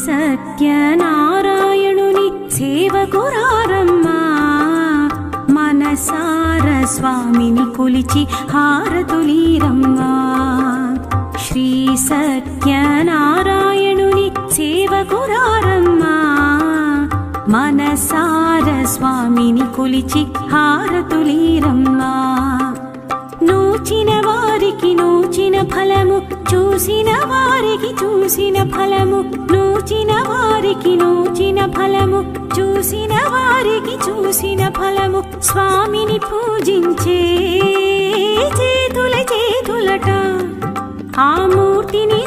సత్యనారాయణుని సేవకురారమ్మా మనసార స్వామిని కొలిచి హారతులీరమ్మా శ్రీ సత్యనారాయణుని సేవకురారమ్మా మనసార స్వామిని కొలిచి హారతులీరమ్మా నూచిన వారికి నూచిన ఫలము చూసిన వారికి చూసిన ఫలము నూచిన వారికి నూచిన ఫలము చూసిన వారికి చూసిన ఫలము స్వామిని పూజించే చేతుల చేతులట ఆ మూర్తిని